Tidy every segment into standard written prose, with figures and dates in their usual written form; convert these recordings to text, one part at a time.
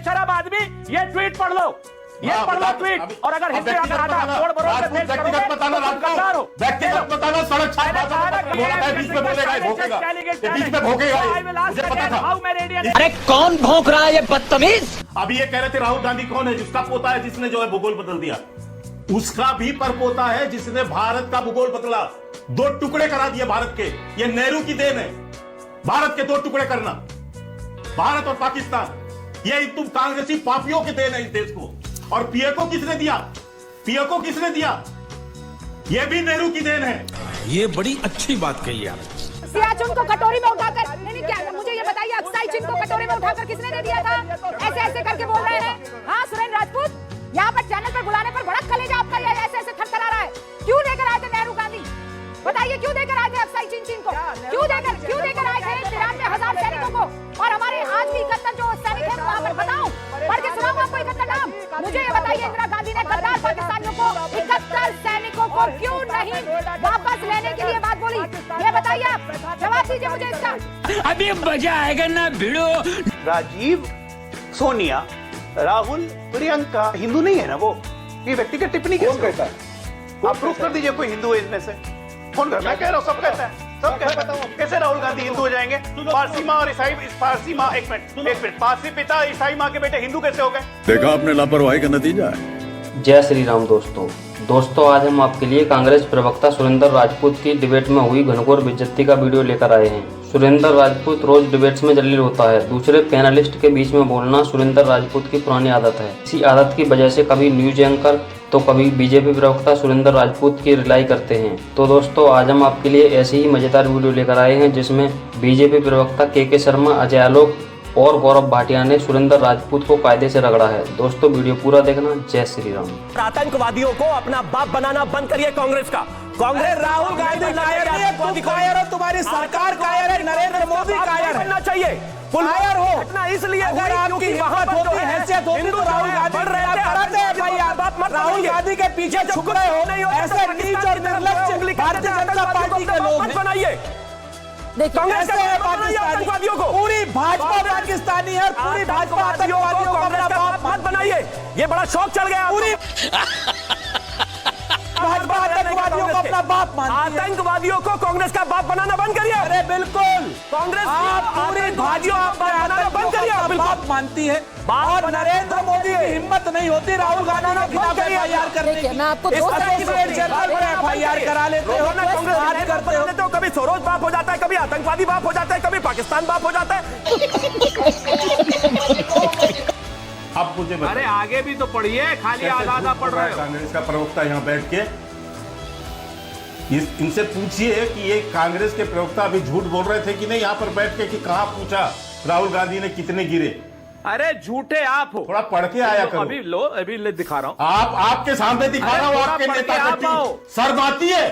बेशरम आदमी, ये ट्वीट पढ़ लो, ये पढ़ लो ट्वीट। और अगर हिस्ट्री अगर आता तोड़ मरोड़ के पेश करोगे तो गद्दार हो। व्यक्तिगत बताना, सड़क छाप बोला था, बीच में बोलेगा, भोंकेगा, बीच में भोंकेगा, मुझे पता था। अरे कौन भौंक रहा है ये बदतमीज? अभी ये कह रहे थे राहुल गांधी कौन है? जिसका पोता है जिसने जो है भूगोल बदल दिया, उसका भी परपोता है जिसने भारत का भूगोल बदला, 2 टुकड़े करा दिए भारत के। ये नेहरू की देन है, भारत के 2 टुकड़े करना, भारत और पाकिस्तान। ये तुम कांग्रेसी पापियों की देन है इस देश को। और पीए को किसने दिया? पीए को किसने दिया? ये भी नेहरू की देन है। ये बड़ी अच्छी बात कही आप। सियाचिन को कटोरी में उठाकर, नहीं क्या, मुझे ये बताइए, अक्साई चीन को कटोरी में उठाकर किसने दे दिया था? ऐसे ऐसे करके बोल रहे हैं। हाँ सुरेंद्र राजपूत, यहाँ पर चैनल पर बुलाने पर बड़ा कलेजा आपका ये ऐसे ऐसे थरथरा रहा है। क्यों देकर आए थे नेहरू गांधी? बताइए क्यों देकर आए थे अक्साई चीन को? क्यों देकर आए थे 93,000 सैनिकों को? और हमारे आज भी 71 जो सैनिक है वहाँ पर बताओ, पढ़ के सुनाऊं आपको 71 नाम। मुझे ये बताइए, इंदिरा गांधी ने गद्दार पाकिस्तानियों को 71 सैनिकों को क्यों नहीं वापस लेने के लिए बात बोली? ये बताइए आप, जवाब दीजिए मुझे इसका। अभी मजा आएगा ना भिड़ो। राजीव, सोनिया, राहुल, प्रियंका हिंदू नहीं है ना वो? ये व्यक्तिगत टिप्पणी कौन कहता है? आप प्रूफ कर दीजिए कोई हिंदू है इनमें से। कौन कहता है? मैं कह रहा हूँ सब कहता है, सब कहता है। कैसे राहुल गांधी हिंदू हो जाएंगे? पारसी माँ और ईसाई, पारसी माँ, एक मिनट, पारसी पिता ईसाई माँ के बेटे हिंदू कैसे हो गए? देखा आपने लापरवाही का नतीजा है। जय श्री राम दोस्तों, आज हम आपके लिए कांग्रेस प्रवक्ता सुरेंद्र राजपूत की डिबेट में हुई घनघोर बेइज्जती का वीडियो लेकर आए हैं। सुरेंद्र राजपूत रोज डिबेट्स में जलील होता है। दूसरे पैनलिस्ट के बीच में बोलना सुरेंद्र राजपूत की पुरानी आदत है। इसी आदत की वजह से कभी न्यूज एंकर तो कभी बीजेपी प्रवक्ता सुरेंद्र राजपूत की रिलाई करते हैं। तो दोस्तों, आज हम आपके लिए ऐसी ही मजेदार वीडियो लेकर आए हैं जिसमें बीजेपी प्रवक्ता के शर्मा, अजय आलोक और गौरव भाटिया ने सुरेंद्र राजपूत को कायदे से रगड़ा है। दोस्तों वीडियो पूरा देखना। जय श्री राम। आतंकवादियों को अपना बाप बनाना बंद करिए कांग्रेस का। कांग्रेस राहुल गांधी कायर है, तुम्हारी सरकार कायर है, नरेंद्र मोदी कायर बनना चाहिए। कायर हो इतना इसलिए अगर आपकी हिम्मत होती, हैसियत होती तो राहुल गांधी बढ़ रहे हैं। राहुल गांधी के पीछे झुक रहे हो, ऐसे नीच और निर्लज्ज भारतीय जनता पार्टी के लोग बनाइए। कांग्रेस आतंकवादियों को, पूरी भाजपा पाकिस्तानी है, पूरी भाजपा आतंकवादियों को अपना बाप मत बनाइए। ये बड़ा शौक चल गया पूरी भाजपा आतंकवादियों को अपना बाप मानती है। आतंकवादियों को कांग्रेस का बाप बनाना बंद करिए। अरे बिल्कुल, कांग्रेस आप पूरी भाजपा बनाना बंद करिए। बाप मानती है और नरेंद्र मोदी की हिम्मत नहीं होती राहुल गांधी के खिलाफ एफआईआर करने की। मैं आपको एफआईआर करा लेते हो ना, कांग्रेस बात करते हो तो कभी सरोज बाप हो जाता है, कभी आतंकवादी बाप हो जाता है, कभी पाकिस्तान बाप हो जाता है। आप मुझे अरे आगे भी तो पढ़िए, खाली आधा पढ़ रहे हो। कांग्रेस का प्रवक्ता यहाँ बैठ के इनसे पूछिए कि ये कांग्रेस के प्रवक्ता अभी झूठ बोल रहे थे कि नहीं यहाँ पर बैठ के, कि कहाँ पूछा राहुल गांधी ने कितने गिरे? अरे झूठे आप हो। थोड़ा पढ़ के आया करो। अभी दिखा रहा हूँ। आप आपके सामने दिखा रहा हूँ, आपके नेता का शर्म आती है,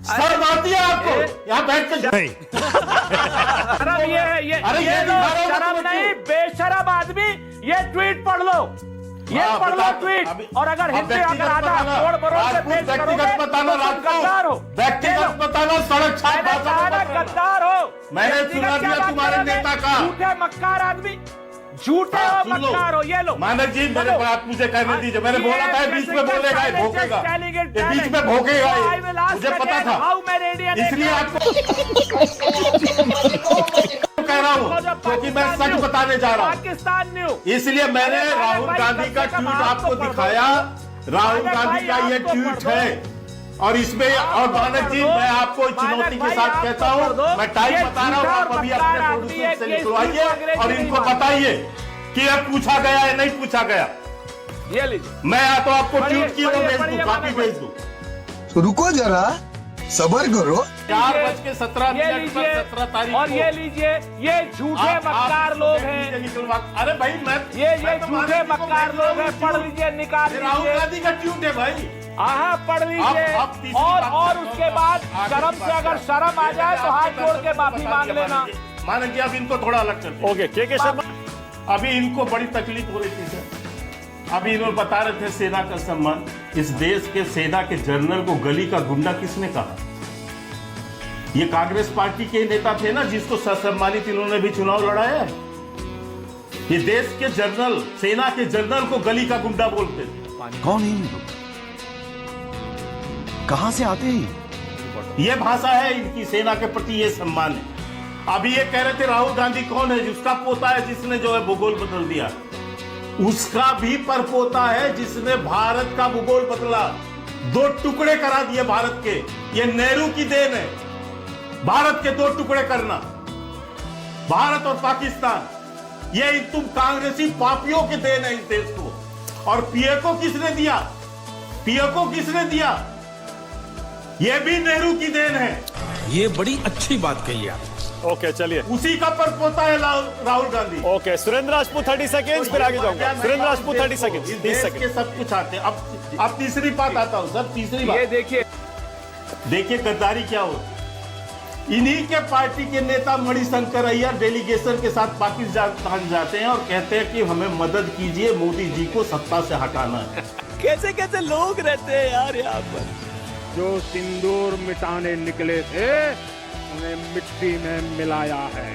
शर्म आती है आपको यहाँ बैठ के? शर्म नहीं, बेशरम आदमी, ये ट्वीट पढ़ लो, ये पढ़ लो ट्वीट। और अगर हिस्ट्री अगर आता तोड़ मरोड़ के पेश करोगे तो गद्दार हो। व्यक्तिगत बताना, सड़क छाप गद्दार हो। मैंने सुना दिया तुम्हारे नेता का। झूठे मक्कार आदमी, झूठे हो, मक्कार हो। ये लो मानक जी, मेरे बात मुझे कहने दीजिए। मैंने बोला था बीच में बोलेगा, भोंकेगा, बीच में भोंकेगा, मुझे पता था, इसलिए आपको कह रहा हूँ क्योंकि मैं सच बताने जा रहा हूँ। पाकिस्तान न्यूज, इसलिए मैंने राहुल गांधी का ट्वीट आपको दिखाया। राहुल गांधी का ये ट्वीट है और इसमें, और मानक जी मैं आपको चुनौती के साथ कहता हूँ, मैं टाइम बता रहा हूँ, आप अभी अपने प्रोड्यूसर से निकलवाइए और इनको बताइए कि यह पूछा गया या नहीं पूछा गया। ये लीजिए, मैं या तो आपको ट्वीट की वो भेज दूँ, कॉपी भेज दूँ। रुको जरा, सबर करो। 4:17 पर 17 तारीख और ये लीजिए, ये झूठे मक्कार लोग हैं। अरे भाई मैं ये झूठे मक्कार लोग हैं, पढ़ लीजिए, निकाल लीजिए। राहुल गांधी का ट्वीट है भाई, पढ़ लीजिए। और उसके बाद शर्म से अगर शर्म आ जाए तो हाथ जोड़ के माफी मांग लेना। मानक जी अब इनको थोड़ा अलग करते। ओके, के शर्मा, अभी इनको बड़ी तकलीफ हो रही थी। अभी इन्होंने बता रहे थे सेना का सम्मान। इस देश के सेना के जनरल को गली का गुंडा किसने कहा? ये कांग्रेस पार्टी के नेता थे ना, जिसको ससम्मानित इन्होंने भी चुनाव लड़ाया। ये देश के जनरल, सेना के जनरल को गली का गुंडा बोलते थे। कौन है ये लोग? कहां से आते हैं? ये भाषा है इनकी, सेना के प्रति ये सम्मान है। अभी ये कह रहे थे राहुल गांधी कौन है, जिसका पोता है जिसने जो है भूगोल बदल दिया। उसका भी परपोता है जिसने भारत का भूगोल बदला, 2 टुकड़े करा दिए भारत के। ये नेहरू की देन है, भारत के 2 टुकड़े करना, भारत और पाकिस्तान। ये तुम कांग्रेसी पापियों के देन है इस देश को। और पीए को किसने दिया? पीए को किसने दिया? ये भी नेहरू की देन है। ये बड़ी अच्छी बात कही आप। ओके चलिए, उसी का परपोता है राहुल गांधी। ओके सुरेंद्र राजपूत 30 सेकेंड्स, फिर आगे जाऊंगा। सुरेंद्र राजपूत 30 सेकेंड्स, 30 देश सेकेंड। के सब कुछ आते हैं। अब तीसरी बात आता हूं सर, तीसरी बात। ये देखिए गद्दारी क्या हो। इन्हीं के पार्टी के नेता मणिशंकर अय्यर डेलीगेशन के साथ पाकिस्तान जाते हैं और कहते हैं कि हमें मदद कीजिए, मोदी जी को सत्ता से हटाना है। कैसे कैसे लोग रहते हैं यार यहाँ पर। जो सिंदूर मिटाने निकले थे उन्हें मिट्टी में मिलाया है।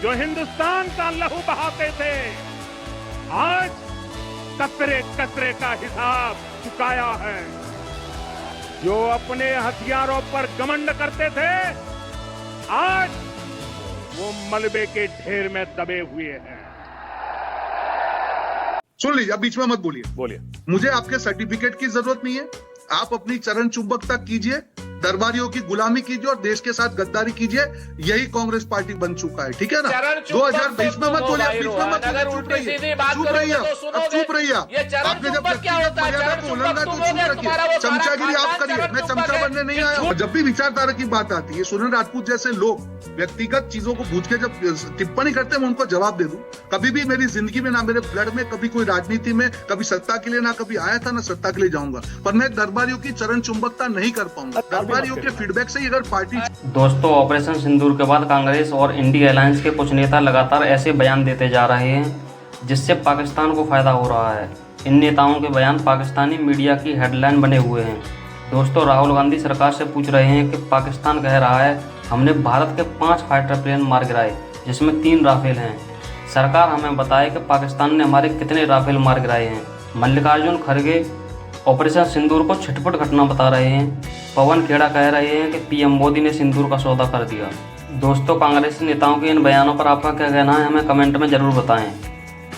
जो हिंदुस्तान का लहू बहाते थे आज कतरे कतरे का हिसाब चुकाया है। जो अपने हथियारों पर घमंड करते थे आज वो मलबे के ढेर में दबे हुए हैं। सुन लीजिए, अब बीच में मत बोलिए। बोलिए। मुझे आपके सर्टिफिकेट की जरूरत नहीं है। आप अपनी चरण चुंबकता कीजिए, दरबारियों की गुलामी कीजिए और देश के साथ गद्दारी कीजिए। यही कांग्रेस पार्टी बन चुका है, ठीक है ना। 2022 में मत बोलिए, बीच में मत बोलिए, चुप रहिए, चुप रहिए, अब चुप रहिए। आपने जब व्यक्तिगत मर्यादा को उल्लंघना तो चुप रखिए। चमचागिरी आप करिए, मैं चमचा बनने नहीं आया। और जब भी विचारधारा की बात आती है, सुरेंद्र राजपूत जैसे लोग व्यक्तिगत चीजों को पूछ के जब टिप्पणी करते हैं, मैं उनको जवाब दे दूं। कभी भी मेरी जिंदगी में, ना मेरे ब्लड में कभी कोई राजनीति में कभी सत्ता के लिए ना कभी आया था, ना सत्ता के लिए जाऊंगा, पर मैं दरबारियों की चरण चुंबकता नहीं कर पाऊंगा। दरबारियों के फीडबैक से अगर पार्टी। दोस्तों, ऑपरेशन सिंदूर के बाद कांग्रेस और इंडिया अलायंस के कुछ नेता लगातार ऐसे बयान देते जा रहे हैं जिससे पाकिस्तान को फायदा हो रहा है। इन नेताओं के बयान पाकिस्तानी मीडिया की हेडलाइन बने हुए हैं। दोस्तों, राहुल गांधी सरकार से पूछ रहे हैं कि पाकिस्तान कह रहा है हमने भारत के 5 फाइटर प्लेन मार गिराए, जिसमें 3 राफेल हैं। सरकार हमें बताए कि पाकिस्तान ने हमारे कितने राफेल मार गिराए हैं। मल्लिकार्जुन खड़गे ऑपरेशन सिंदूर को छिटपुट घटना बता रहे हैं। पवन खेड़ा कह रहे हैं कि पीएम मोदी ने सिंदूर का सौदा कर दिया। दोस्तों, कांग्रेसी नेताओं के इन बयानों पर आपका क्या कहना है, हमें कमेंट में ज़रूर बताएं।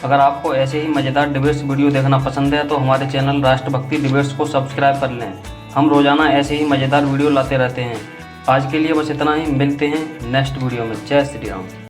अगर आपको ऐसे ही मज़ेदार डिबेट्स वीडियो देखना पसंद है तो हमारे चैनल राष्ट्रभक्ति डिबेट्स को सब्सक्राइब कर लें। हम रोज़ाना ऐसे ही मज़ेदार वीडियो लाते रहते हैं। आज के लिए बस इतना ही, मिलते हैं नेक्स्ट वीडियो में। जय श्री राम।